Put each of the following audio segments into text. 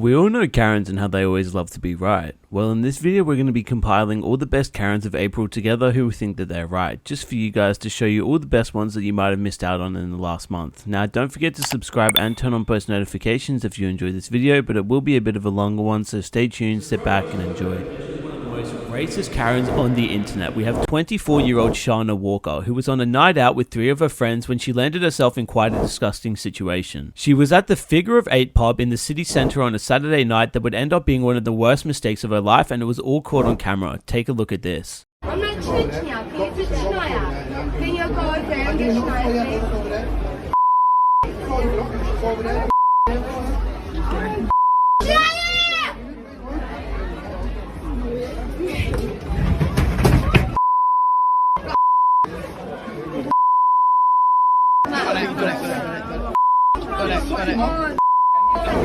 We all know Karens and how they always love to be right. Well, in this video we're going to be compiling all the best Karens of April together who think that they're right, just for you guys to show you all the best ones that you might have missed out on in the last month. Now don't forget to subscribe and turn on post notifications if you enjoy this video, but it will be a bit of a longer one, so stay tuned, sit back and enjoy. Most racist Karens on the internet. We have 24-year-old Shauna Walker, who was on a night out with 3 of her friends when she landed herself in quite a disgusting situation. She was at the Figure of 8 pub in the city centre on a Saturday night that would end up being one of the worst mistakes of her life, and it was all caught on camera. Take a look at this.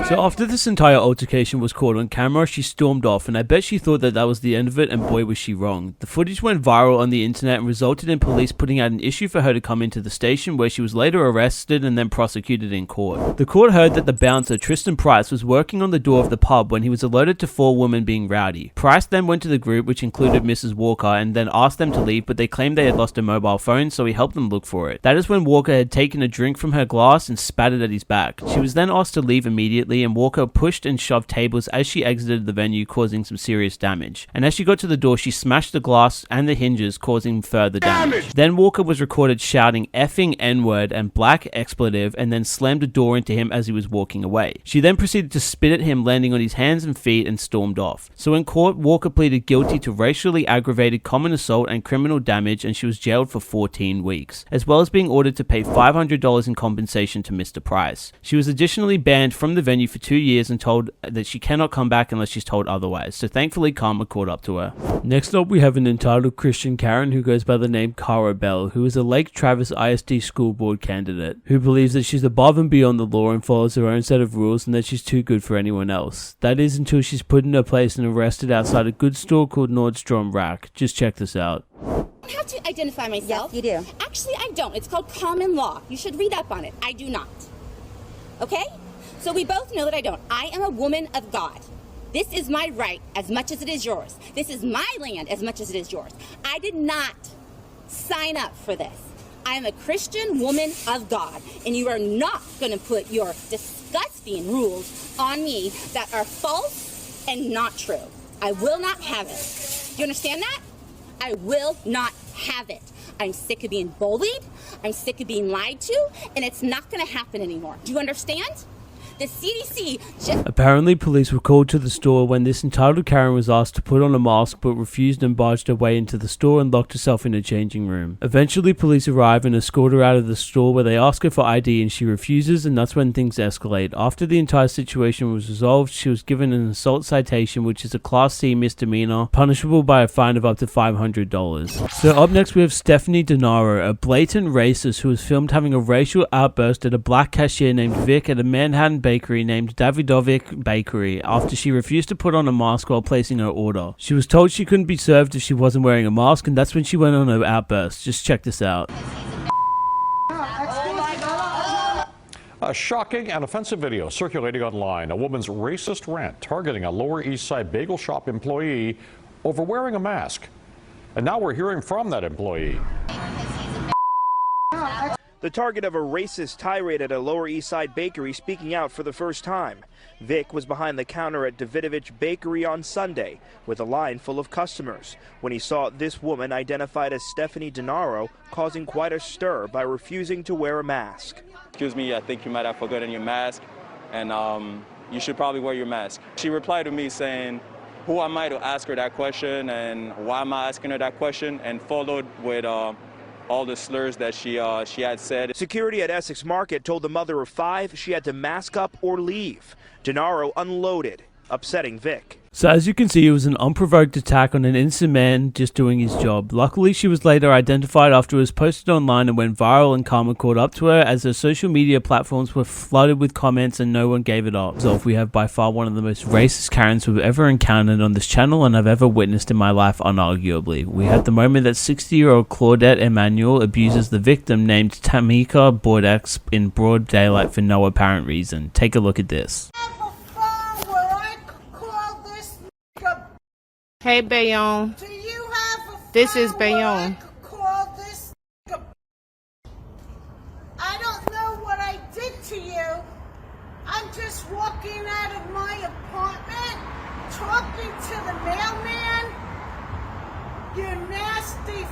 So after this entire altercation was caught on camera, she stormed off, and I bet she thought that that was the end of it, and boy was she wrong. The footage went viral on the internet and resulted in police putting out an issue for her to come into the station, where she was later arrested and then prosecuted in court. The court heard that the bouncer, Tristan Price, was working on the door of the pub when he was alerted to 4 women being rowdy. Price then went to the group, which included Mrs. Walker, and then asked them to leave, but they claimed they had lost a mobile phone, so he helped them look for it. That is when Walker had taken a drink from her glass and spat it at his back. She was then asked to leave immediately, and Walker pushed and shoved tables as she exited the venue, causing some serious damage. And as she got to the door, she smashed the glass and the hinges, causing further damage. Then Walker was recorded shouting effing N-word and black expletive, and then slammed the door into him as he was walking away. She then proceeded to spit at him, landing on his hands and feet, and stormed off. So in court, Walker pleaded guilty to racially aggravated common assault and criminal damage, and she was jailed for 14 weeks, as well as being ordered to pay $500 in compensation to Mr. Price. She was additionally banned from the venue for 2 years and told that she cannot come back unless she's told otherwise, so thankfully karma caught up to her. Next up, we have an entitled Christian Karen who goes by the name Cara Bell, who is a Lake Travis ISD school board candidate who believes that she's above and beyond the law and follows her own set of rules, and that she's too good for anyone else. That is until she's put in her place and arrested outside a goods store called Nordstrom Rack. Just check this out. I have to identify myself. Yes, you do. Actually, I don't. It's called common law. You should read up on it. I do not. Okay? So we both know that I don't. I am a woman of God. This is my right as much as it is yours. This is my land as much as it is yours. I did not sign up for this. I am a Christian woman of God, and you are not going to put your disgusting rules on me that are false and not true. I will not have it. Do you understand that? I will not have it. I'm sick of being bullied. I'm sick of being lied to, and it's not going to happen anymore. Do you understand? The CDC just... Apparently, police were called to the store when this entitled Karen was asked to put on a mask, but refused and barged her way into the store and locked herself in a changing room. Eventually, police arrive and escort her out of the store, where they ask her for ID and she refuses, and that's when things escalate. After the entire situation was resolved, she was given an assault citation, which is a Class C misdemeanor, punishable by a fine of up to $500. So up next, we have Stephanie Denaro, a blatant racist who was filmed having a racial outburst at a black cashier named Vic at a Manhattan bakery named Davidovic Bakery after she refused to put on a mask while placing her order. She was told she couldn't be served if she wasn't wearing a mask, and that's when she went on her outburst. Just check this out. A shocking and offensive video circulating online. A woman's racist rant targeting a Lower East Side bagel shop employee over wearing a mask. And now we're hearing from that employee. The target of a racist tirade at a Lower East Side bakery speaking out for the first time. Vic was behind the counter at Davidovich Bakery on Sunday with a line full of customers when he saw this woman identified as Stephanie Denaro causing quite a stir by refusing to wear a mask. Excuse me, I think you might have forgotten your mask, and you should probably wear your mask. She replied to me saying, who am I to ask her that question, and why am I asking her that question, and followed with all the slurs that she had said. Security at Essex Market told the mother of 5 she had to mask up or leave. Denaro unloaded, upsetting Vic. So as you can see, it was an unprovoked attack on an innocent man just doing his job. Luckily, she was later identified after it was posted online and went viral, and karma caught up to her as her social media platforms were flooded with comments and no one gave it up. So we have by far one of the most racist Karens we've ever encountered on this channel and I've ever witnessed in my life, unarguably. We had the moment that 60-year-old Claudette Emanuel abuses the victim named Tamika Bordex in broad daylight for no apparent reason. Take a look at this. Hey, Bayonne. Do you have a This is phone Bayonne. where I could call this nigga? I don't know what I did to you. I'm just walking out of my apartment, talking to the mailman. You nasty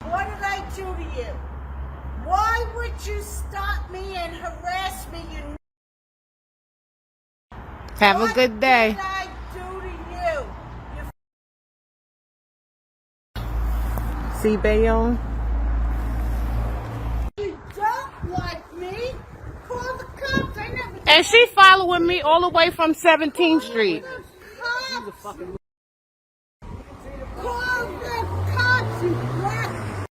What did I do to you? Why would you stop me and harass me, you Have a good day. What did I do to you? See, Bayonne? You don't like me? Call the cops. I never did. And she following me all the way from 17th Street. Call the cops, you black.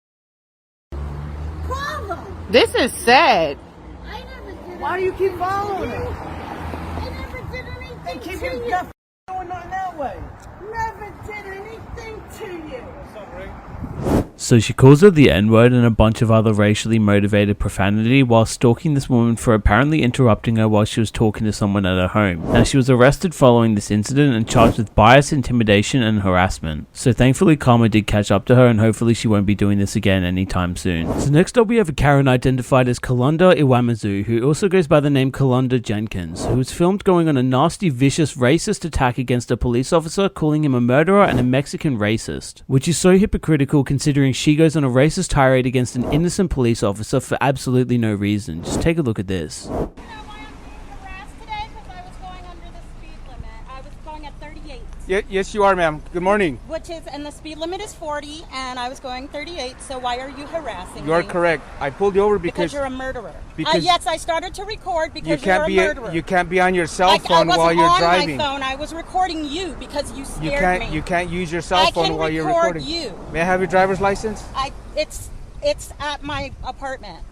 Call them. This is sad. I never did. Why do you keep following her? I never did anything And keep to your you. going nothing that way. Never did anything to you. So she calls her the N-word and a bunch of other racially motivated profanity while stalking this woman for apparently interrupting her while she was talking to someone at her home. Now, she was arrested following this incident and charged with bias, intimidation, and harassment. So thankfully Karma did catch up to her, and hopefully she won't be doing this again anytime soon. So next up we have a Karen identified as Kalunda Iwamazu, who also goes by the name Kalunda Jenkins, who was filmed going on a nasty, vicious, racist attack against a police officer, calling him a murderer and a Mexican racist, which is so hypocritical considering she goes on a racist tirade against an innocent police officer for absolutely no reason. Just take a look at this. You know why I'm being harassed today? Because I was going under the speed limit. I was going at 38. Yes, you are, ma'am. Good morning. And the speed limit is 40, and I was going 38, so why are you harassing You are me? correct. I pulled you over Because because you're a murderer. because Yes, I started to record you because can't you're a murderer. you can't be on your cell I phone while wasn't you're on driving. my phone. I was recording you because you scared me. You can't use your cell I phone can while you're record recording. you. May I have your driver's license? It's at my apartment.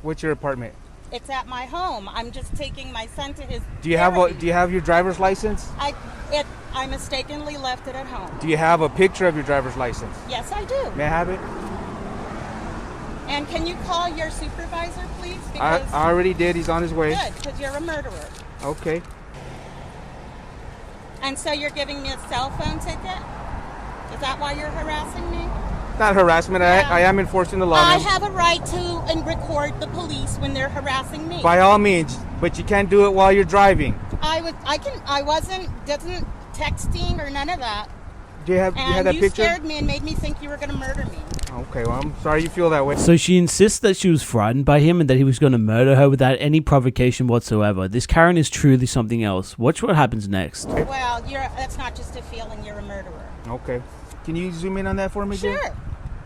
What's your apartment? It's at my home. I'm just taking my son to his. Do you have your driver's license? I mistakenly left it at home. Do you have a picture of your driver's license? Yes, I do. May I have it? And can you call your supervisor, please? I Because already did. He's on his way. good, because you're a murderer. Okay. And so you're giving me a cell phone ticket? Is that why you're harassing me? Not harassment. Yeah. I am enforcing the law. I ma'am. have a right to record the police when they're harassing me. By all means, but you can't do it while you're driving. I wasn't texting or none of that. Do you have And that you picture? scared me and made me think you were going to murder me. Okay, well, I'm sorry you feel that way. So she insists that she was frightened by him and that he was going to murder her without any provocation whatsoever. This Karen is truly something else. Watch what happens next. Well, that's not just a feeling, you're a murderer. Okay. Can you zoom in on that for me, Jim? Sure.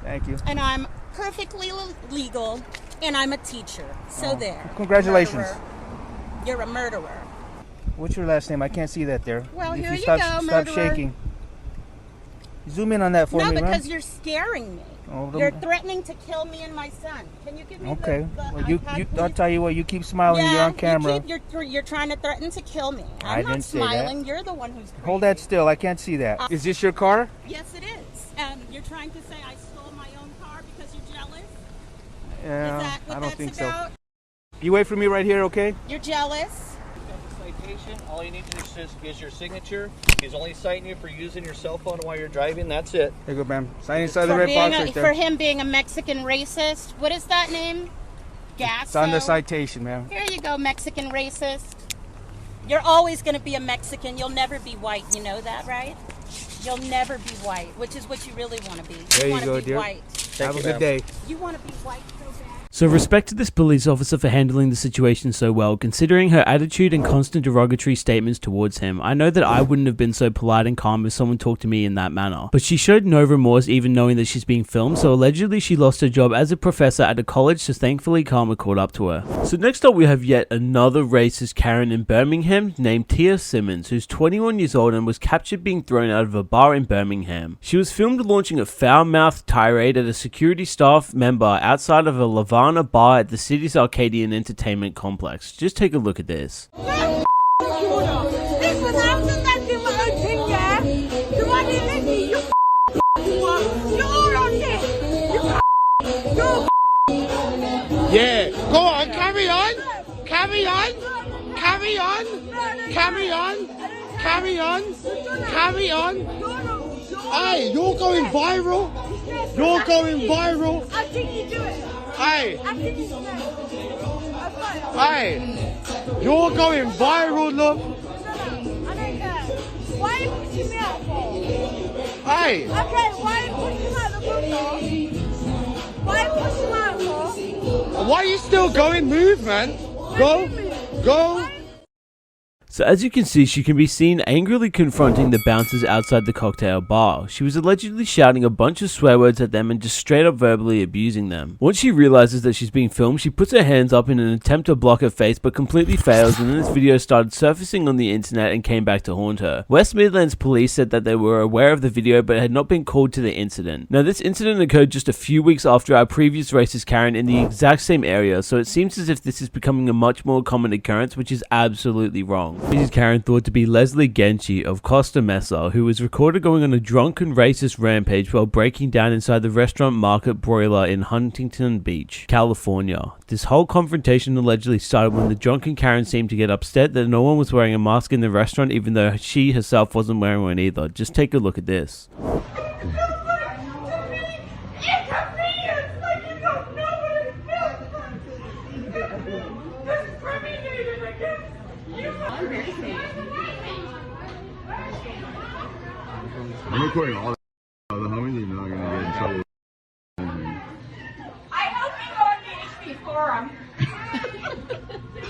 Thank you. And I'm perfectly legal, and I'm a teacher. So there. Congratulations. Murderer. You're a murderer. What's your last name? I can't see that there. Well, If here you stop, go, Stop murderer. shaking. Zoom in on that for No, me, because right? you're scaring me. Oh, You're threatening to kill me and my son. Can you give me Okay. the Well, iPad, I'll please? tell you what. You keep smiling. You're on camera. You're trying to threaten to kill me. I I'm not didn't say that. smiling. You're the one who's crazy. Hold that still. I can't see that. Is this your car? Yes, it is. And you're trying to say I stole my own car because you're jealous? Yeah. Is that what I don't that's think about? so. You wait for me right here, okay? You're jealous? Citation. All you need to do is your signature. He's only citing you for using your cell phone while you're driving. That's it. There you go, ma'am. Sign inside the For red being box right for there. him being a Mexican racist. What is that name? Gasso? It's on the citation, ma'am. Here you go, Mexican racist. You're always going to be a Mexican. You'll never be white. You know that, right? You'll never be white, which is what you really want to be. There you want to go, be dear. white. Have a good day. You want to be white so bad. So respect to this police officer for handling the situation so well, considering her attitude and constant derogatory statements towards him. I know that I wouldn't have been so polite and calm if someone talked to me in that manner. But she showed no remorse even knowing that she's being filmed, so allegedly she lost her job as a professor at a college, so thankfully Karma caught up to her. So next up we have yet another racist Karen in Birmingham named Tia Simmons, who's 21 years old and was captured being thrown out of a bar in Birmingham. She was filmed launching a foul-mouthed tirade at a security staff member outside of a Lavana bar at the city's Arcadian Entertainment Complex. Just take a look at this. Yeah, go on, carry on, carry on, carry on, carry on, carry on. Carry on. Hey, you're going viral. You're going viral. I think you do it. Hey, I think you do it. hey, you're going viral, love. I don't care. Why are you pushing me out for? Hey, Okay, why are you pushing me out the front door? Why are you pushing me out for? why are you still going? Move, man. Go, go. So as you can see, she can be seen angrily confronting the bouncers outside the cocktail bar. She was allegedly shouting a bunch of swear words at them and just straight up verbally abusing them. Once she realizes that she's being filmed, she puts her hands up in an attempt to block her face but completely fails, and then this video started surfacing on the internet and came back to haunt her. West Midlands police said that they were aware of the video but had not been called to the incident. Now this incident occurred just a few weeks after our previous racist Karen in the exact same area, so it seems as if this is becoming a much more common occurrence, which is absolutely wrong. Mrs. Karen thought to be Leslie Genchi of Costa Mesa, who was recorded going on a drunken racist rampage while breaking down inside the restaurant Market Broiler in Huntington Beach, California. This whole confrontation allegedly started when the drunken Karen seemed to get upset that no one was wearing a mask in the restaurant, even though she herself wasn't wearing one either. Just take a look at this. I'm recording all the homies, you know, I'm gonna get in trouble. I hope you go on the HP forum.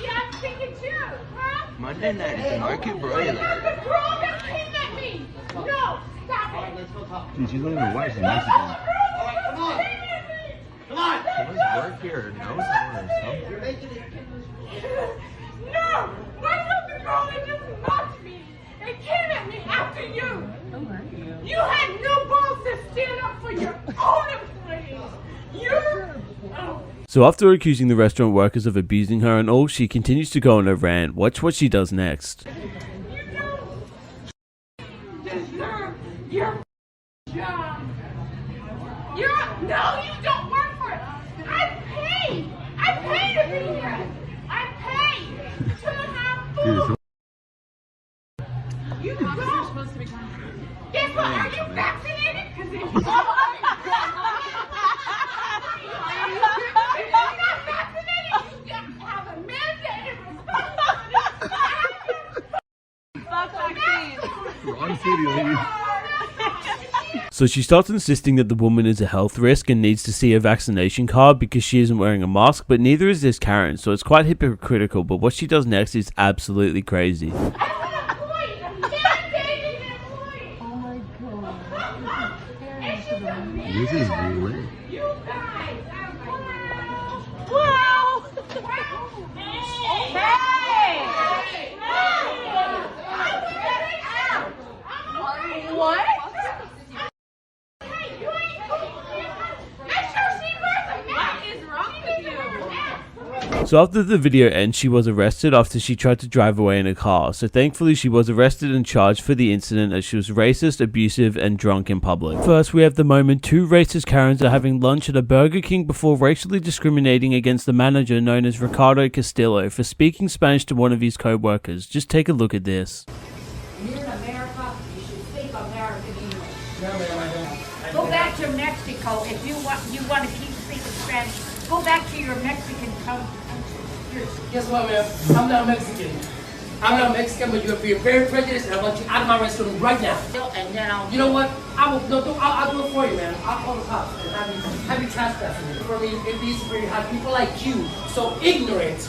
Yeah, I'm thinking too, huh? Monday night is Market Broiler. The girl that kidnapped me! No! Stop it! Let's go talk. Dude, she's not even white, she's Mexican. Come on! Someone's work here, no someone or something. You're making it. No! Why not the girl that just knocked me and kidnapped me after you? You had no balls to stand up for your own employees. So after accusing the restaurant workers of abusing her and all, she continues to go on a rant. Watch what she does next. You don't deserve your job. No, you don't work for it. I paid to be here. I paid to have food. You don't. Guess what? Are you vaccinated? Because if you're not vaccinated, you have a mandated responsibility. Wrong city, lady. So she starts insisting that the woman is a health risk and needs to see a vaccination card because she isn't wearing a mask, but neither is this Karen, so it's quite hypocritical, but what she does next is absolutely crazy. This is weird. You guys are wow. Hey! What? Hey, you ain't make sure she wears a mask. What is wrong with you? So after the video ends, she was arrested after she tried to drive away in a car. So thankfully she was arrested and charged for the incident as she was racist, abusive and drunk in public. First we have the moment two racist Karens are having lunch at a Burger King before racially discriminating against the manager known as Ricardo Castillo for speaking Spanish to one of his co-workers. Just take a look at this. You're in America, you should speak American English. No, ma'am, I don't. Go back to Mexico if you want to keep speaking Spanish. Go back to your Mexican country. Guess what, ma'am? I'm not Mexican. I'm not Mexican, but you're very prejudiced, and I want you out of my restaurant right now. And then You know what? I'll do it for you, man. I'll call the cops and have you trespassing me. For me, it is for you to have people like you so ignorant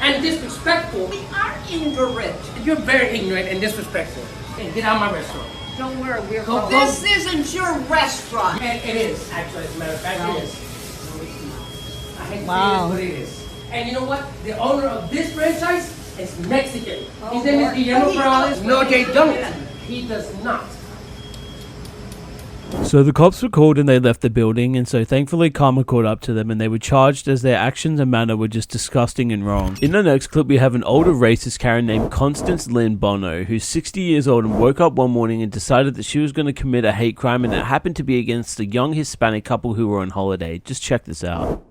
and disrespectful. we are ignorant. You're very ignorant and disrespectful. And get out of my restaurant. Don't worry, we're Go. This isn't your restaurant. And it is, actually, as a matter of fact, it is. I hate to Wow. say this, but it is. And you know what? The owner of this franchise is Mexican. His name is Guillermo Morales. No, they don't. He does not. So the cops were called and they left the building, and so thankfully karma caught up to them and they were charged as their actions and manner were just disgusting and wrong. In the next clip we have an older racist Karen named Constance Lynn Bono, who's 60 years old and woke up one morning and decided that she was going to commit a hate crime, and it happened to be against a young Hispanic couple who were on holiday. Just check this out.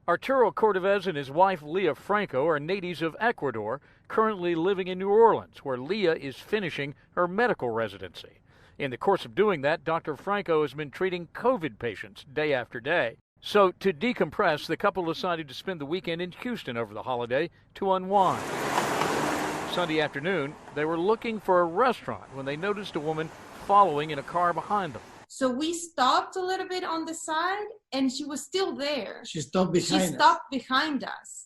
Arturo Cordovez and his wife Leah Franco are natives of Ecuador. currently living in New Orleans, where Leah is finishing her medical residency. In the course of doing that, Dr. Franco has been treating COVID patients day after day. So, to decompress, the couple decided to spend the weekend in Houston over the holiday to unwind. Sunday afternoon, they were looking for a restaurant when they noticed a woman following in a car behind them. So we stopped a little bit on the side, and she was still there. She stopped behind us. She stopped behind us.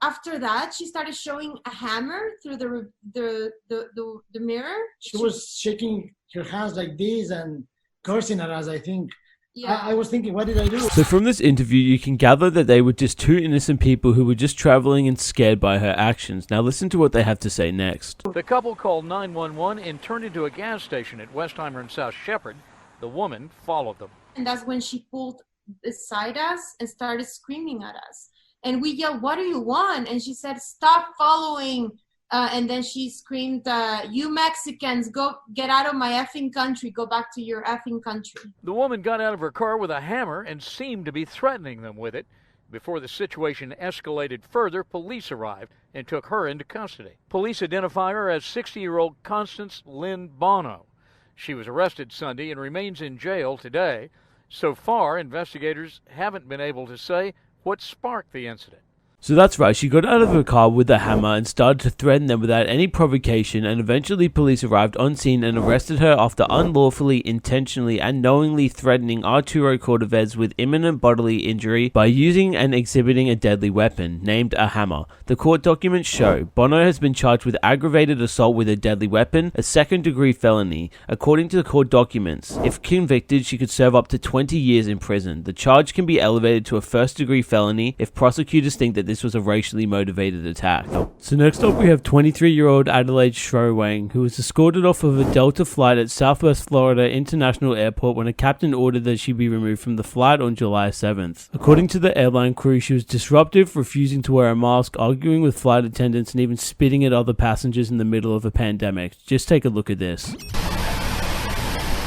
After that, she started showing a hammer through the mirror. She was shaking her hands like this and cursing at us, I think. Yeah. I was thinking, what did I do? So from this interview, you can gather that they were just two innocent people who were just traveling and scared by her actions. Now listen to what they have to say next. The couple called 911 and turned into a gas station at Westheimer and South Shepherd. The woman followed them. And that's when she pulled beside us and started screaming at us. And we yelled, "What do you want?" And she said, "Stop following." And then she screamed, "You Mexicans, go get out of my effing country. Go back to your effing country." The woman got out of her car with a hammer and seemed to be threatening them with it. Before the situation escalated further, police arrived and took her into custody. Police identify her as 60-year-old Constance Lynn Bono. She was arrested Sunday and remains in jail today. So far, investigators haven't been able to say what sparked the incident. So that's right, she got out of her car with a hammer and started to threaten them without any provocation, and eventually police arrived on scene and arrested her after unlawfully, intentionally and knowingly threatening Arturo Cordovez with imminent bodily injury by using and exhibiting a deadly weapon, named a hammer. The court documents show Bono has been charged with aggravated assault with a deadly weapon, a second-degree felony. According to the court documents, if convicted, she could serve up to 20 years in prison. The charge can be elevated to a first-degree felony if prosecutors think that this was a racially motivated attack. So next up we have 23-year-old Adelaide Shrowang, who was escorted off of a Delta flight at Southwest Florida International Airport when a captain ordered that she be removed from the flight on July 7th. According to the airline crew, she was disruptive, refusing to wear a mask, arguing with flight attendants, and even spitting at other passengers in the middle of a pandemic. Just take a look at this.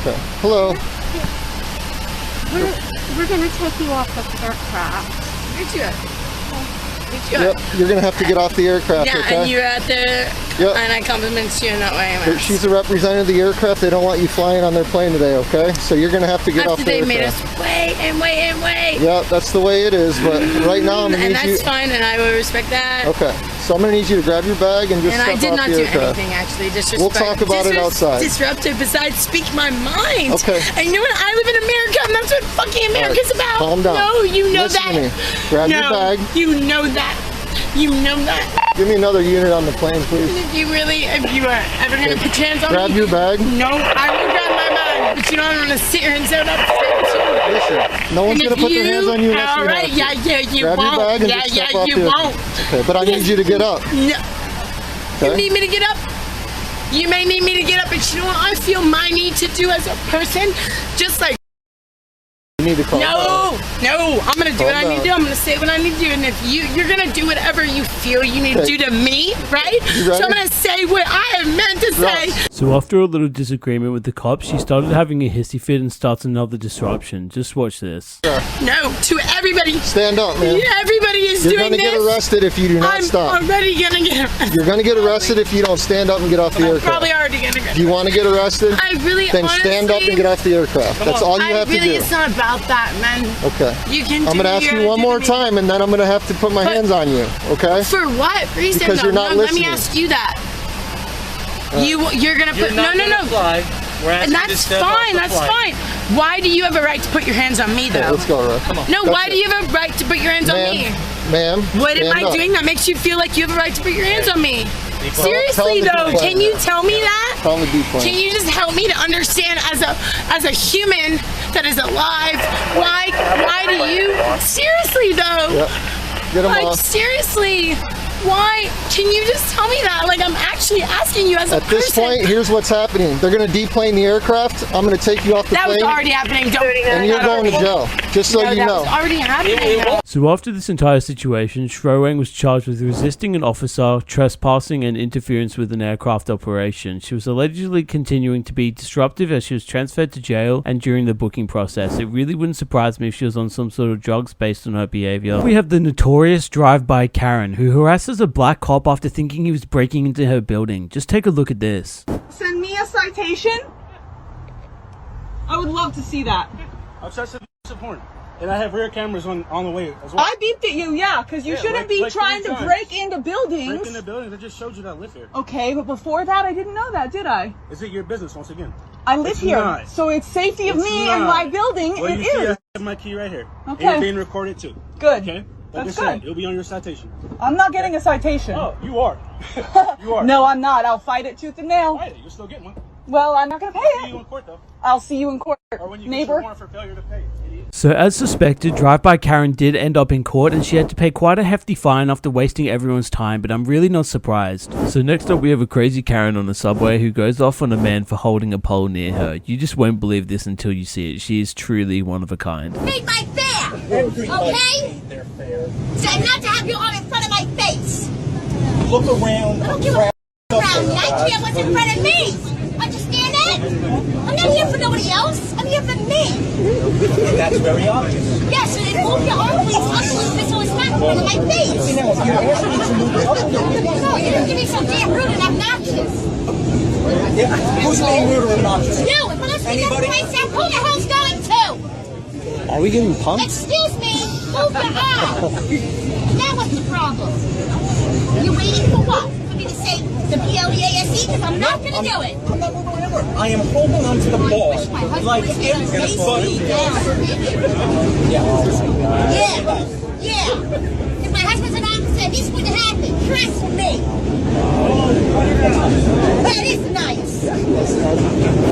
Okay. Hello. We're going to take you off the aircraft. Yep, you're going to have to get off the aircraft, Yeah, okay? and you're out there, Yep. and I compliment you in that way. She's a representative of the aircraft. They don't want you flying on their plane today, okay? So you're going to have to get off the After they aircraft. made us wait and wait and wait. Yeah, that's the way it is, but right now I'm going to And need you... that's fine, and I will respect that. Okay, so I'm going to need you to grab your bag and just And I step did off not the do aircraft. anything, actually. Disrespect. We'll talk about it outside. Disruptive, besides speak my mind. Okay. And you know what? I live in America, and that's what fucking America's All right, about. calm down. No, you know Listen that. to me. Grab your bag. You know that. You know that. Give me another unit on the plane, please. If you are ever gonna put your hands on Grab me, your bag. No, I will grab my bag. But you know I'm gonna sit here and zone up. Listen, no one's And going to if put their hands on you unless all you right, have to. you Grab won't. your bag and Yeah, just step off you the won't. Okay, but I need you to get up. No. Okay? You need me to get up? You may need me to get up, but you know what I feel my need to do as a person? Just like You need to calm down. No, I'm gonna do what I need to do. I'm gonna say what I need to do, and if you're gonna do whatever you feel you need to do to me, right? You So ready? I'm gonna say what I have meant to say. So after a little disagreement with the cops, she started having a hissy fit and starts another disruption. Just watch this. No, to everybody. Stand up, man. Yeah, everybody is You're doing gonna get this. arrested if you do not I'm stop. already gonna get arrested. You're going to get arrested if you don't stand up and get off the aircraft. Probably already gonna get Do you want to get arrested? I really Then stand up and get off the aircraft. That's all you have to do. It's not about that, man. Okay. You can I'm do going to ask your you one more time, and then I'm going to have to put my hands on you. Okay? For what reason? Because though? you're not No, let me listening. ask you that. Uh, You're gonna put no. And that's fine. That's fine. Why do you have a right to put your hands on me, though? Okay, let's go, Rekt. Come on. No, That's why do you have a right to put your hands on me? Ma'am, What am stand I up. doing that makes you feel like you have a right to put your hands on me? Tell Seriously him to though, be can quiet. you tell me that? Tell him to be quiet. Can you just help me to understand as a human that is alive, why do you seriously though? Yep. Get him like off. seriously, why? Can you just tell me that? Like I'm actually asking you as a At person. this point, here's what's happening. They're going to deplane the aircraft. I'm going to take you off the that plane. was already happening. Don't and you're going to jail, just so you that know. was already happening. So after this entire situation, Shrowang was charged with resisting an officer, trespassing, and interference with an aircraft operation. She was allegedly continuing to be disruptive as she was transferred to jail and during the booking process. It really wouldn't surprise me if she was on some sort of drugs based on her behavior. We have the notorious drive-by Karen, who harasses dresses a black cop after thinking he was breaking into her building. Just take a look at this. Send me a citation? I would love to see that. I'll try some porn. And I have rear cameras on the way as well. I beeped at you, yeah, because you shouldn't be trying to break into buildings. Break into buildings? I just showed you that I live here. Okay, but before that, I didn't know that, did I? Is it your business once again? I live here, so it's safety of me and my building. Well, it you see, is. I have my key right here. Okay. And you're being recorded too. Good. Okay. That's I said, good. it'll be on your citation. I'm not getting a citation. Oh, you are. You are. No, I'm not. I'll fight it tooth and nail. Fight it. You'll still get one. Well, I'm not going to pay I'll see it. you in court, though. I'll see you in court, Or when you neighbor. get your warrant for failure to pay. Idiot. So as suspected, drive-by Karen did end up in court and she had to pay quite a hefty fine after wasting everyone's time, but I'm really not surprised. So next up we have a crazy Karen on the subway who goes off on a man for holding a pole near her. You just won't believe this until you see it. She is truly one of a kind. Made my fare, okay? So not to have your arm in front of my face. Look around. I don't give a around me. I care what's in front of me. Understand that? I'm not here for nobody else. I'm here for me. That's very obvious. Yes, and then move your arm, please, up a little bit so it's not in front of my face. Now, if you're asking me to move it up a little bit. No, you didn't give me so damn rude and obnoxious. Yeah, who's being rude or obnoxious? You, if I listen to this place out, who the hell's going to? Are we getting pumped? Excuse me, move your arm. Now what's the problem? You waiting for what? For me to say the PLEASE? Because I'm not going to do it. I'm not moving anywhere. I am holding on to the ball like everybody. Yeah. If my husband's an officer, this wouldn't happen. Trust me. That is nice.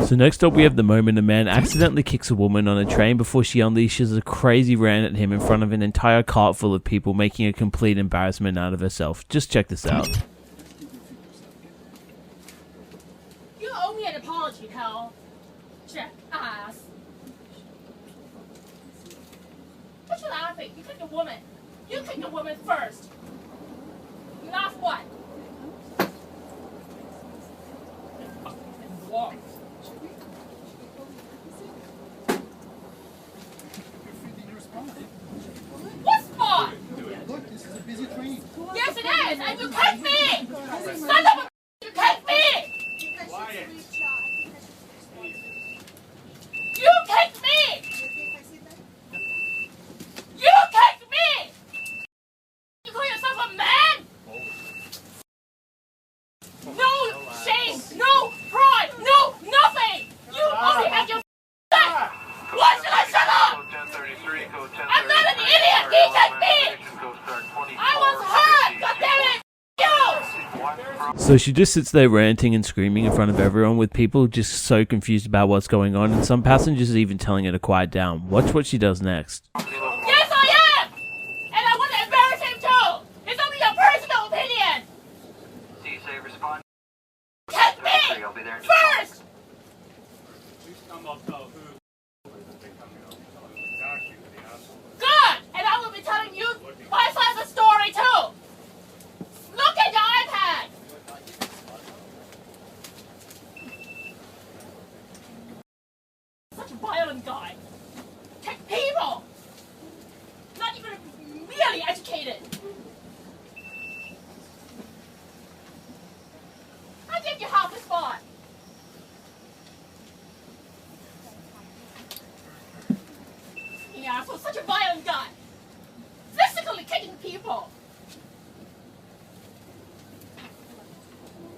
So next up we have the moment a man accidentally kicks a woman on a train before she unleashes a crazy rant at him in front of an entire cart full of people, making a complete embarrassment out of herself. Just check this out. You owe me an apology, pal. Check ass. What you laughing? You kicked a woman. You kicked a woman first. You laugh what? Walk. What spot? Look, this is a busy train. Yes, it is, and you kicked me! Son of a you kicked me! You kicked me! You kicked me! You call yourself a man? No shame, no pride, no nothing! You only have your back! Why should I shut up? I'm not an idiot! He kicked me! I was hurt! God damn it! You! So she just sits there ranting and screaming in front of everyone with people just so confused about what's going on and some passengers even telling her to quiet down. Watch what she does next. Yes, I am! And I want to embarrass him too! It's only your personal opinion! Kick me! First! Good! And I will be telling you my side of the story too! Look at your iPad! Such a violent guy. Kick people! Not even really educated. I give you half a spot. Yeah, so such a violent guy. Physically kicking people.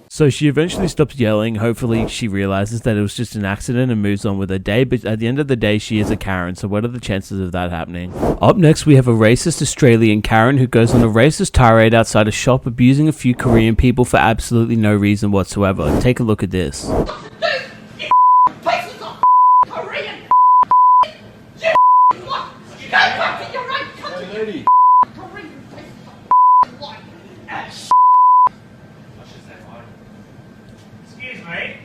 So she eventually stops yelling. Hopefully she realizes that it was just an accident and moves on with her day, but at the end of the day she is a Karen, so what are the chances of that happening? Up next we have a racist Australian Karen who goes on a racist tirade outside a shop abusing a few Korean people for absolutely no reason whatsoever. Take a look at this. Lady. Excuse me.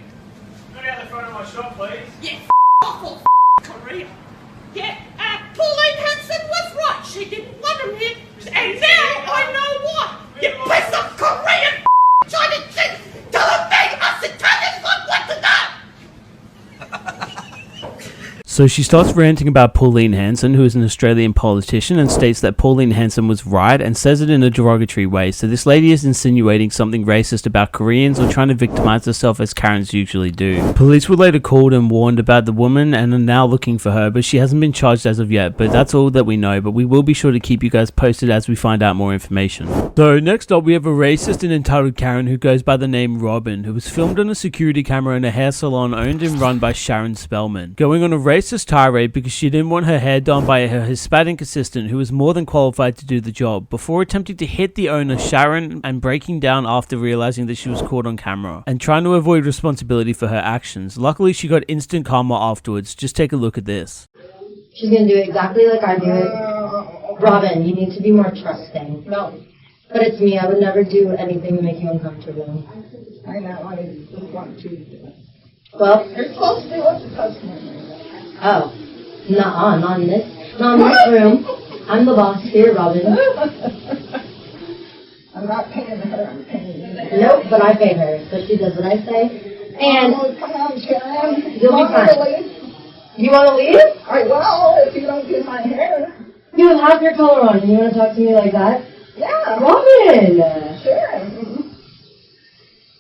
Go down the front of my shop, please. Yeah, awful Korea. Yeah, Pauline Hanson was right. She didn't want him here. And now I know why. You piece of Korean China shit. Tell them they us Italians want what to know. So she starts ranting about Pauline Hanson, who is an Australian politician, and states that Pauline Hanson was right and says it in a derogatory way. So this lady is insinuating something racist about Koreans or trying to victimize herself as Karens usually do. Police were later called and warned about the woman and are now looking for her, but she hasn't been charged as of yet. But that's all that we know, but we will be sure to keep you guys posted as we find out more information. So next up we have a racist and entitled Karen who goes by the name Robin, who was filmed on a security camera in a hair salon owned and run by Sharon Spellman, going on a racist tirade because she didn't want her hair done by her Hispanic assistant who was more than qualified to do the job, before attempting to hit the owner Sharon and breaking down after realizing that she was caught on camera and trying to avoid responsibility for her actions. Luckily she got instant karma afterwards. Just take a look at this. She's gonna do it exactly like I do it. Robin, you need to be more trusting. No. But it's me. I would never do anything to make you uncomfortable. I know. I just want to do it. Well, You're supposed to be with the customer. oh, not in this room. I'm the boss here, Robin. I'm not paying her. I'm paying you. Nope, but I pay her, so she does what I say. And Come on, Karen. you'll be fine. You want to leave? I will if you don't do my hair. You have your collar on, and you want to talk to me like that? Yeah. Robin! Sure.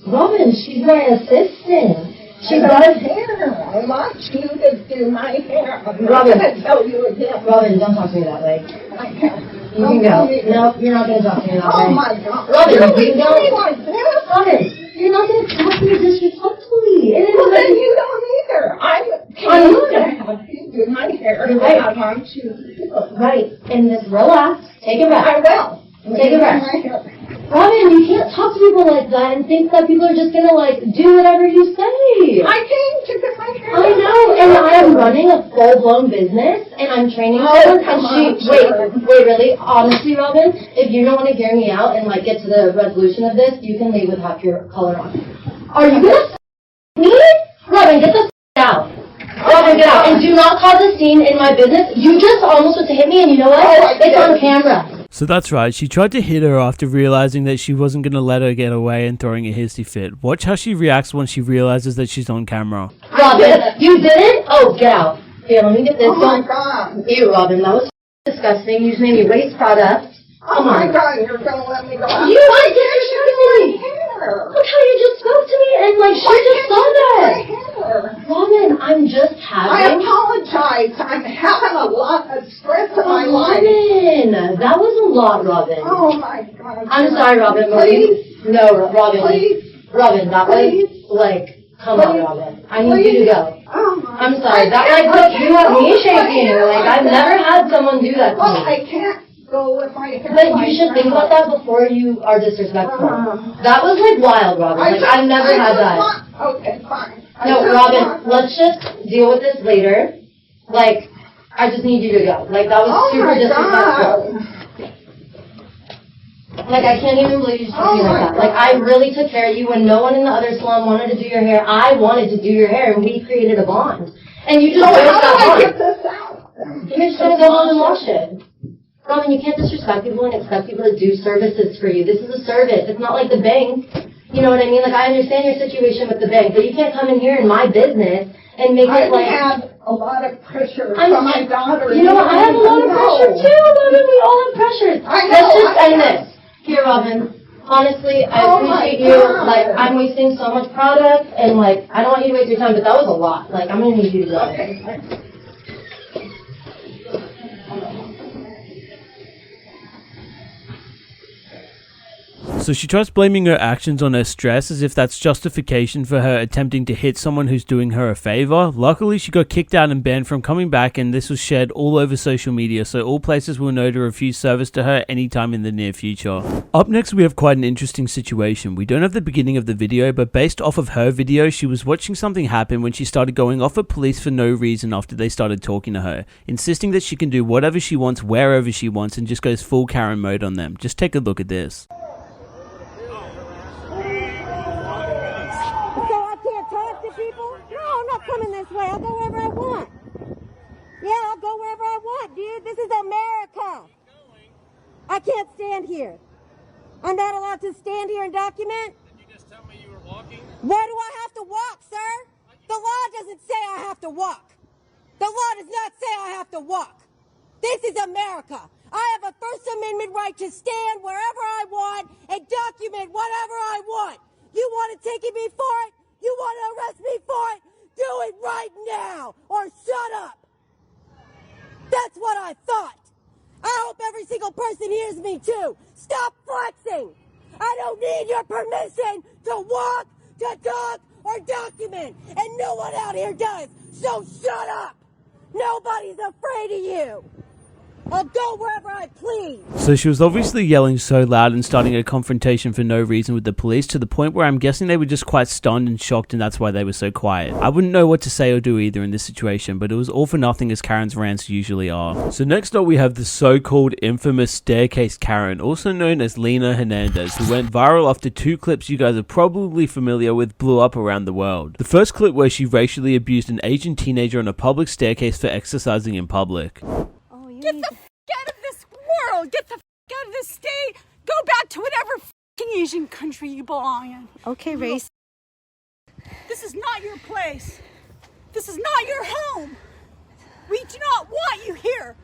Robin, she's my assistant. She I does hair. I want you to do my hair. I'm not Robin. going to tell you again. Robin, don't talk to me that way. I can't. You can go. No, you're not going to talk to me that way. Oh my God. Robin, You're you can go. doing like this? Robin, you're not going to talk to me disrespectfully. And Well, then you don't either. I'm paying to have you do my hair. You're right. I want you to do it. Right. And just relax. Take a breath. I will. Take a breath. Robin, you can't talk to people like that and think that people are just gonna do whatever you say. I came to get my hair. I know, and I'm running a full-blown business, and I'm training someone, and wait, really? Honestly, Robin, if you don't want to hear me out and get to the resolution of this, you can leave with half your color on. Are you gonna me? Robin, get the out. Robin, get out, and do not cause a scene in my business. You just almost went to hit me, and you know what? It's on camera. So that's right, she tried to hit her after realizing that she wasn't going to let her get away and throwing a hissy fit. Watch how she reacts when she realizes that she's on camera. Robin, you didn't? Oh, get out. Here, let me get this. Oh my God. Ew, Robin, that was disgusting. You just made me waste product. Oh my God, you're going to let me go out. You want to disrespect me? Look how you just spoke to me and she just saw that. Robin, I'm just I having... apologize. I'm having a lot of stress in my life. Robin, that was a lot, Robin. Oh my God. I'm sorry, Robin. Please. No, Robin. Please. Robin, that was, come on, Robin. I need you to go. Oh I'm sorry. That, look, you have me shaking. I've never had someone do that to Well, me. I can't go with my hair. But you should think about that before you are disrespectful. That was wild, Robin. I've never had that. Okay, fine. No, Robin, let's just deal with this later. I just need you to go. That was super disrespectful. I can't even believe you just did me like that. I really took care of you when no one in the other salon wanted to do your hair. I wanted to do your hair, and we created a bond. And you just So broke how that do I bond. get this out? You're just gonna go home and wash it. Robin, you can't disrespect people and expect people to do services for you. This is a service. It's not like the bank. You know what I mean? I understand your situation with the bank, but you can't come in here in my business and make it I had a lot of pressure I'm from my daughter. You know what? I have a lot of pressure too, Robin. We all have pressures. Let's just end this. Here, Robin. Honestly, I appreciate you. I'm wasting so much product, and I don't want you to waste your time, but that was a lot. I'm gonna need you to go. Okay. So she tries blaming her actions on her stress as if that's justification for her attempting to hit someone who's doing her a favor. Luckily, she got kicked out and banned from coming back, and this was shared all over social media, so all places will know to refuse service to her anytime in the near future. Up next, we have quite an interesting situation. We don't have the beginning of the video, but based off of her video, she was watching something happen when she started going off at police for no reason after they started talking to her, insisting that she can do whatever she wants, wherever she wants, and just goes full Karen mode on them. Just take a look at this. Coming this way. I'll go wherever I want. Yeah, I'll go wherever I want, dude. This is America. I can't stand here. I'm not allowed to stand here and document. Did you just tell me you were walking? Why do I have to walk, sir? The law doesn't say I have to walk. The law does not say I have to walk. This is America. I have a First Amendment right to stand wherever I want and document whatever I want. You want to take me for it? You want to arrest me for it? Do it right now or shut up. That's what I thought. I hope every single person hears me too. Stop flexing. I don't need your permission to walk, to talk, or document. And no one out here does. So shut up. Nobody's afraid of you. I'll go wherever I please. So she was obviously yelling so loud and starting a confrontation for no reason with the police, to the point where I'm guessing they were just quite stunned and shocked, and that's why they were so quiet. I wouldn't know what to say or do either in this situation, but it was all for nothing, as Karen's rants usually are. So next up we have the so-called infamous staircase Karen, also known as Lena Hernandez, who went viral after two clips you guys are probably familiar with blew up around the world. The first clip, where she racially abused an Asian teenager on a public staircase for exercising in public. Get the f*** out of this world! Get the f*** out of this state! Go back to whatever f***ing Asian country you belong in. Okay, race. This is not your place. This is not your home. We do not want you here.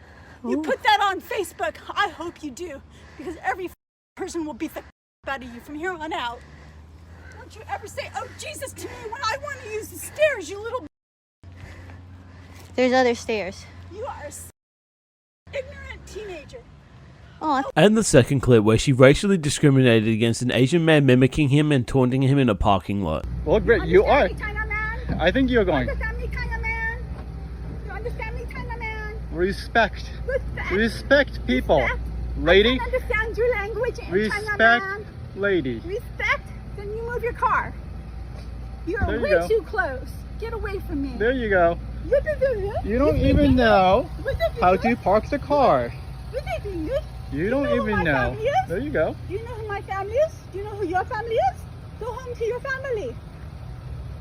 You put that on Facebook. I hope you do. Because every person will beat the f*** out of you from here on out. Don't you ever say, oh Jesus, to me when I want to use the stairs, you little There's other stairs. You are ignorant teenager. And the second clip, where she racially discriminated against an Asian man, mimicking him and taunting him in a parking lot. Well, Britt, you are. I think you're going. You understand me, kind of man? You understand me, kind of man? Respect. Respect. Respect people. Respect. Lady. I can't understand your language in Respect, China, man. lady. Respect? Then you move your car. You're there way you too close. Get away from me. There you go. You don't even know how to park the car. You don't even know. There you go. Do you know who my family is? Do you know who your family is? Go home to your family.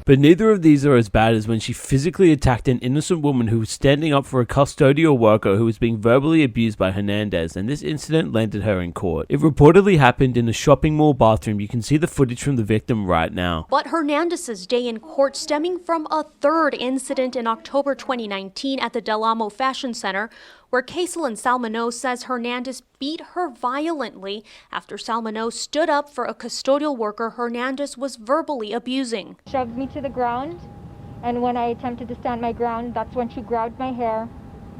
But neither of these are as bad as when she physically attacked an innocent woman who was standing up for a custodial worker who was being verbally abused by Hernandez, and this incident landed her in court. It reportedly happened in a shopping mall bathroom. You can see the footage from the victim right now. But Hernandez's day in court stemming from a third incident in October 2019 at the Del Amo Fashion Center, where Caselyn Salmano says Hernandez beat her violently after Salmano stood up for a custodial worker Hernandez was verbally abusing. Shoved me to the ground, and when I attempted to stand my ground, that's when she grabbed my hair,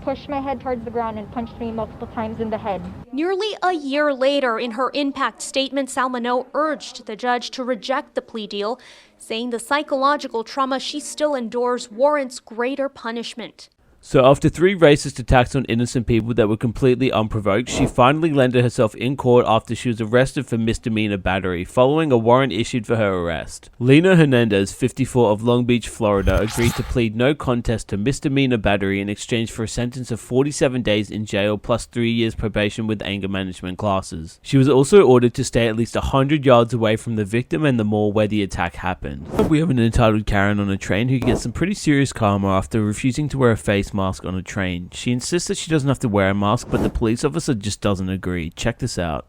pushed my head towards the ground, and punched me multiple times in the head. Nearly a year later, in her impact statement, Salmano urged the judge to reject the plea deal, saying the psychological trauma she still endures warrants greater punishment. So after 3 racist attacks on innocent people that were completely unprovoked, she finally landed herself in court after she was arrested for misdemeanor battery, following a warrant issued for her arrest. Lena Hernandez, 54, of Long Beach, Florida, agreed to plead no contest to misdemeanor battery in exchange for a sentence of 47 days in jail plus 3 years probation with anger management classes. She was also ordered to stay at least 100 yards away from the victim and the mall where the attack happened. We have an entitled Karen on a train who gets some pretty serious karma after refusing to wear a face mask on a train. She insists that she doesn't have to wear a mask, but the police officer just doesn't agree. Check this out.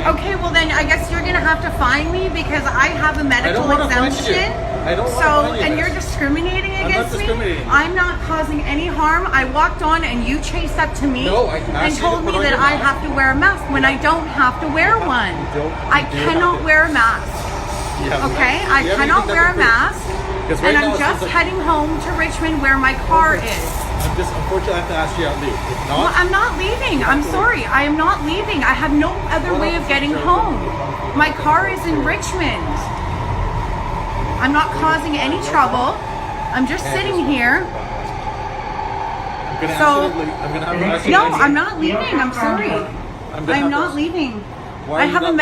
Okay, well then I guess you're gonna have to fine me because I have a medical exemption. And you're discriminating against me. I'm not causing any harm. I walked on and you chased up to me and told me that I have to wear a mask when I don't have to wear one. I cannot wear a mask. Okay, I cannot wear a mask. And I'm just heading home to Richmond where my car is. Unfortunately, I have to ask you to leave. If not, well, I'm not leaving. I'm sorry. I am not leaving. I have no other way of getting home. My car is in Richmond. I'm not causing any trouble. I'm just sitting here. I'm not leaving. I'm sorry. I'm not leaving. I have a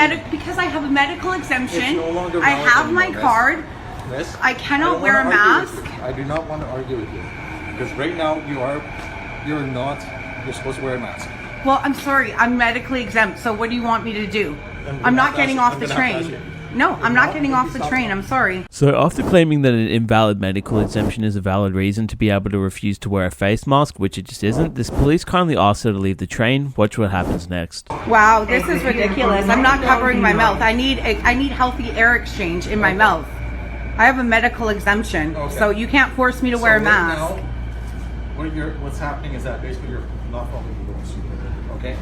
medical exemption. I have my card. Miss, I cannot wear a mask. I do not want to argue with you because right now you're supposed to wear a mask. Well, I'm sorry, I'm medically exempt. So what do you want me to do? I'm not getting off the train. No, I'm not getting off the train. I'm sorry. So after claiming that an invalid medical exemption is a valid reason to be able to refuse to wear a face mask, which it just isn't, this police kindly asked her to leave the train. Watch what happens next. Wow, this is ridiculous. I'm not covering my mouth. I need healthy air exchange in my mouth. I have a medical exemption, so you can't force me to wear a mask. Now, what's happening is that basically you're not following the rules. Okay?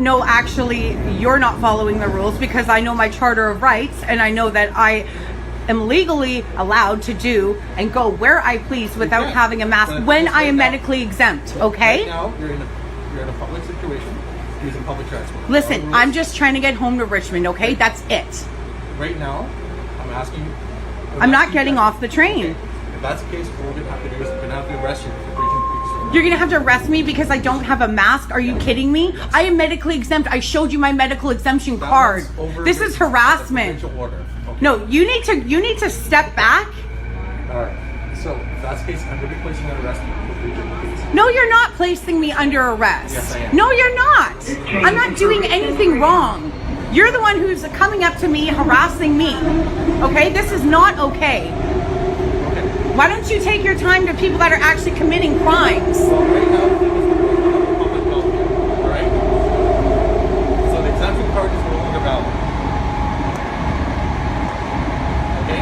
No, actually, you're not following the rules because I know my Charter of Rights and I know that I am legally allowed to do and go where I please without having a mask when I am medically exempt, okay? Right now, you're in a public situation using public transport. Listen, I'm just trying to get home to Richmond, okay? That's it. Right now, I'm asking you. I'm not getting off the train. Okay. If that's the case, what we're going to have to do is we're going to have to arrest you for breaching the peace. You're gonna have to arrest me because I don't have a mask? Are you kidding me? I am medically exempt. I showed you my medical exemption card. This is harassment. No, you need to step back. Alright. So if that's the case, I'm gonna be placing an arrest for breaching the peace. No, you're not placing me under arrest. Yes, I am. No, you're not. I'm not doing anything wrong. You're the one who's coming up to me, harassing me. Okay? This is not okay. Why don't you take your time to people that are actually committing crimes? Well, right now, public health, alright? So the exemption card is no longer valid. Okay?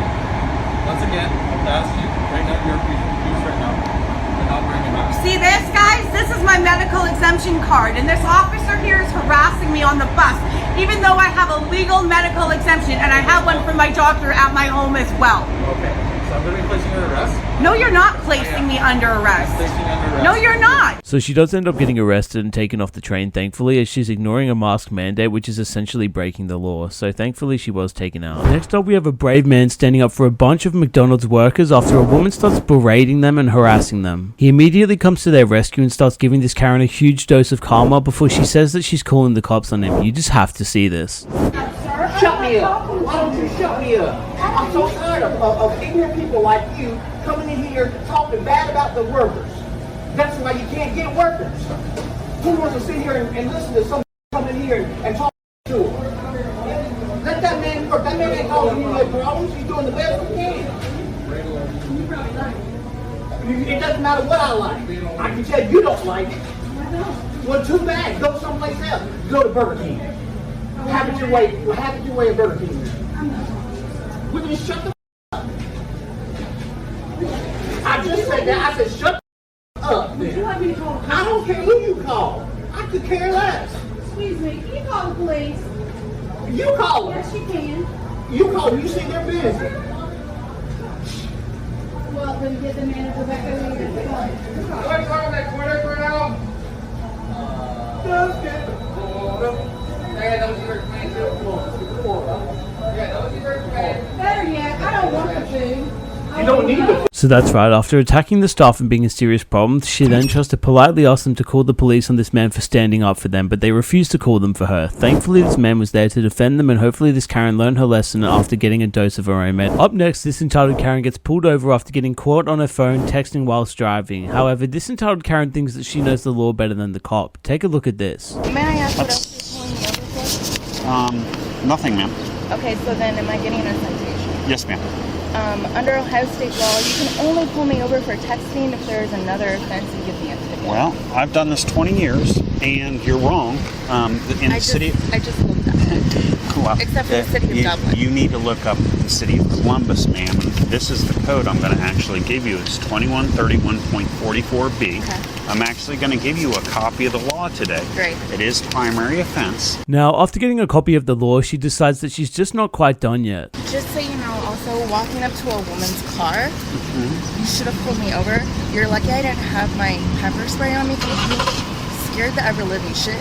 Once again, I'll ask you, right now, you're breaching the peace right now. You're not wearing a mask. See this, guys? This is my medical exemption card, and this officer here is harassing me on the bus, even though I have a legal medical exemption, and I have one from my doctor at my home as well. Okay. So I'm going to be placing you under arrest? No, you're not placing me under arrest. No, you're not. So she does end up getting arrested and taken off the train, thankfully, as she's ignoring a mask mandate, which is essentially breaking the law. So thankfully she was taken out. Next up, we have a brave man standing up for a bunch of McDonald's workers after a woman starts berating them and harassing them. He immediately comes to their rescue and starts giving this Karen a huge dose of karma before she says that she's calling the cops on him. You just have to see this. Shut me up. Why don't you shut me up? I'm so tired of ignorant people like you coming in here talking bad about the workers. That's why you can't get workers. Who wants to sit here and listen to somebody come in here and talk to them? Let that man work. That man ain't causing you no problems. He's doing the best he can. It doesn't matter what I like. I can tell you don't like it. Well, too bad. Go someplace else. Go to Burger King. Have it your way at Burger King. Will you shut the up? I just said that. I said shut the up, man. I don't care who you call. I could care less. Excuse me, can you call the police? You call them. Yes, you can. You call them. You see they're busy. Well, then get the manager back over here. What's on that corner ground? Just get the corner. Better yet, I don't want the food. You don't need the food. So that's right, after attacking the staff and being a serious problem, she then tries to politely ask them to call the police on this man for standing up for them, but they refuse to call them for her. Thankfully, this man was there to defend them, and hopefully this Karen learned her lesson after getting a dose of her own med. Up next, this entitled Karen gets pulled over after getting caught on her phone texting whilst driving. However, this entitled Karen thinks that she knows the law better than the cop. Take a look at this. May I ask what else you're pulling me over for? Nothing, ma'am. Okay, so then am I getting a citation? Yes, ma'am. Under Ohio State law, you can only pull me over for texting if there's another offense and give me a ticket. Well, I've done this 20 years, and you're wrong. I just looked up. Well, Except for the city of Dublin. You need to look up the city of Columbus, ma'am. This is the code I'm going to actually give you. It's 2131.44B. Okay. I'm actually going to give you a copy of the law today. Great. It is primary offense. Now, after getting a copy of the law, she decides that she's just not quite done yet. Just so you know, also walking up to a woman's car, you should have pulled me over. You're lucky I didn't have my pepper spray on me because you scared the ever-living shit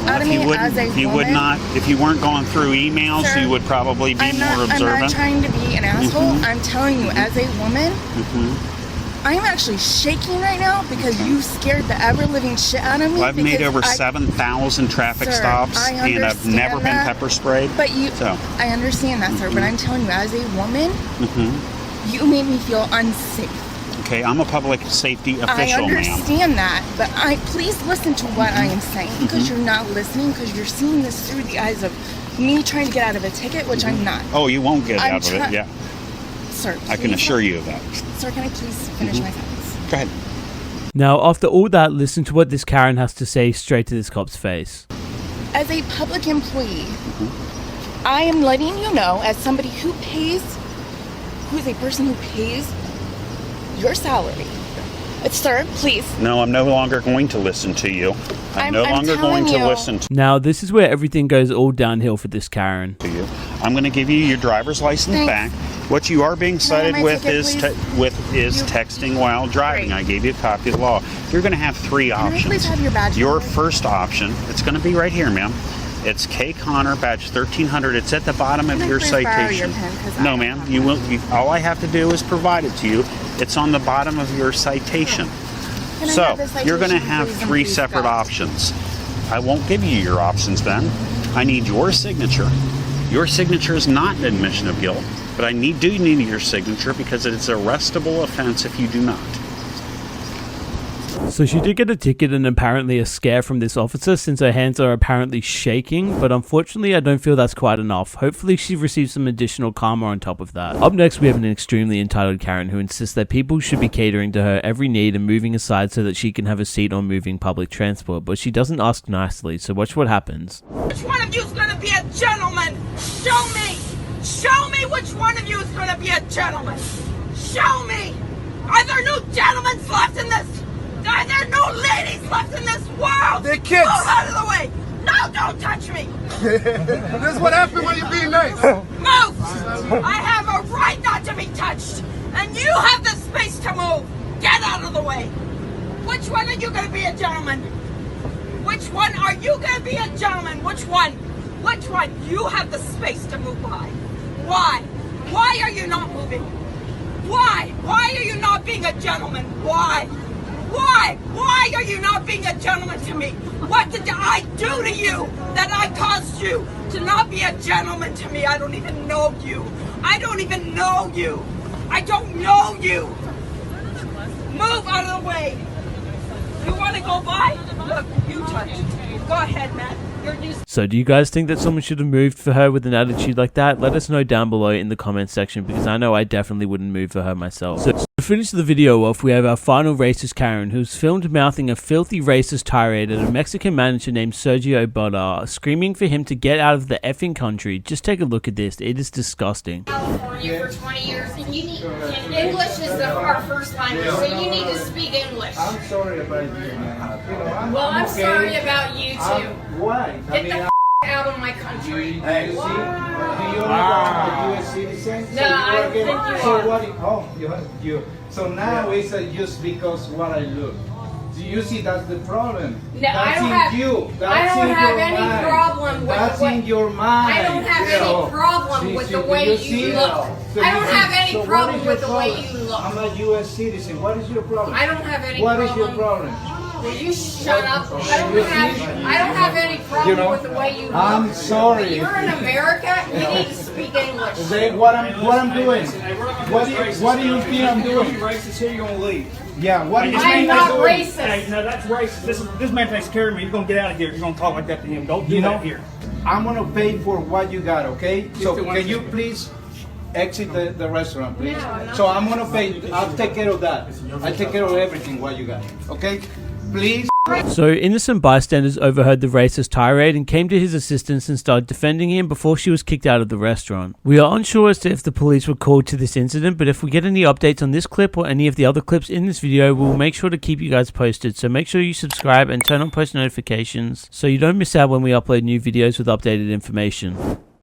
out of me as a you woman. would not, if you weren't going through emails, Sir, you would probably be more observant. I'm not trying to be an asshole. I'm telling you, as a woman, I'm actually shaking right now because you scared the ever-living shit out of me. Well, I've made over 7,000 traffic stops, and I've never been pepper sprayed. But I understand that, sir. But I'm telling you, as a woman, you made me feel unsafe. Okay, I'm a public safety official, ma'am. I understand that, but please listen to what I am saying, because you're not listening, because you're seeing this through the eyes of me trying to get out of a ticket, which I'm not. Oh, you won't get out of it, yeah. Sir, I can assure you of that. Sir, can I please finish my sentence? Go ahead. Now, after all that, listen to what this Karen has to say straight to this cop's face. As a public employee, I am letting you know, as somebody who pays who is a person who pays your salary. But sir, please. No, I'm no longer going to listen to you. I'm no longer going to listen to Now, this is where everything goes all downhill for this Karen. you. I'm going to give you your driver's license back. What you are being cited with is texting while driving. I gave you a copy of the law. You're going to have 3 options. Please have your badge. Your first option, it's going to be right here, ma'am. It's K. Connor, badge 1300. It's at the bottom of your citation. No, ma'am. You will. All I have to do is provide it to you. It's on the bottom of your citation. So you're going to have 3 separate options. I won't give you your options then. I need your signature. Your signature is not an admission of guilt, but I do need your signature because it's an arrestable offense if you do not. So she did get a ticket and apparently a scare from this officer since her hands are apparently shaking, but unfortunately I don't feel that's quite enough. Hopefully she receives some additional karma on top of that. Up next we have an extremely entitled Karen who insists that people should be catering to her every need and moving aside so that she can have a seat on moving public transport, but she doesn't ask nicely, so watch what happens. Which one of you is gonna be a gentleman? Show me! Show me which one of you is gonna be a gentleman! Show me! Are there no gentlemen left in this? Are there no ladies left in this world? They're kids. Move out of the way! No, don't touch me! This is what happens when you're being nice. Move! I have a right not to be touched, and you have the space to move. Get out of the way. Which one are you going to be a gentleman? Which one are you going to be a gentleman? Which one? Which one? You have the space to move by. Why? Why are you not moving? Why? Why are you not being a gentleman? Why? Why? Why are you not being a gentleman to me? What did I do to you that I caused you to not be a gentleman to me? I don't even know you. I don't even know you. I don't know you. Move out of the way. You want to go by? Look, you touch. Go ahead, man. So do you guys think that someone should have moved for her with an attitude like that? Let us know down below in the comments section because I know I definitely wouldn't move for her myself. So to finish the video off, we have our final racist Karen who's filmed mouthing a filthy racist tirade at a Mexican manager named Sergio Ibarra, screaming for him to get out of the effing country. Just take a look at this. It is disgusting. California for 20 years and you need English is our first language, so you need to speak English. I'm sorry about you, man. Well, I'm sorry about you too. Why? Get the out of my country. Hey, see? Do you are a U.S. citizen? No, I think you are. So what? You. So now it's just because what I look. Do you see that's the problem? No, that's I don't in have. you. That's I don't in have your any mind. problem with that's the way. in your mind. I don't have any problem with the way you look. I don't have any problem with the way you look. I'm a U.S. citizen. What is your problem? I don't have any What problem. is your problem? Will you shut up? I don't have any problem with the way you look. I'm sorry. You're in America. You need to speak English. What I'm doing? What do you think I'm doing? Racist here, you're gonna leave. Yeah, what is I'm not racist. Hey, no, that's racist. This man takes care of me. You're gonna get out of here. You're gonna talk like that to him. Don't do that here. I'm gonna pay for what you got, okay? So can you please exit the restaurant, please? So I'm gonna pay. I'll take care of that. I take care of everything what you got, okay? Please. So innocent bystanders overheard the racist tirade and came to his assistance and started defending him before she was kicked out of the restaurant. We are unsure as to if the police were called to this incident, but if we get any updates on this clip or any of the other clips in this video, we'll make sure to keep you guys posted. So make sure you subscribe and turn on post notifications so you don't miss out when we upload new videos with updated information.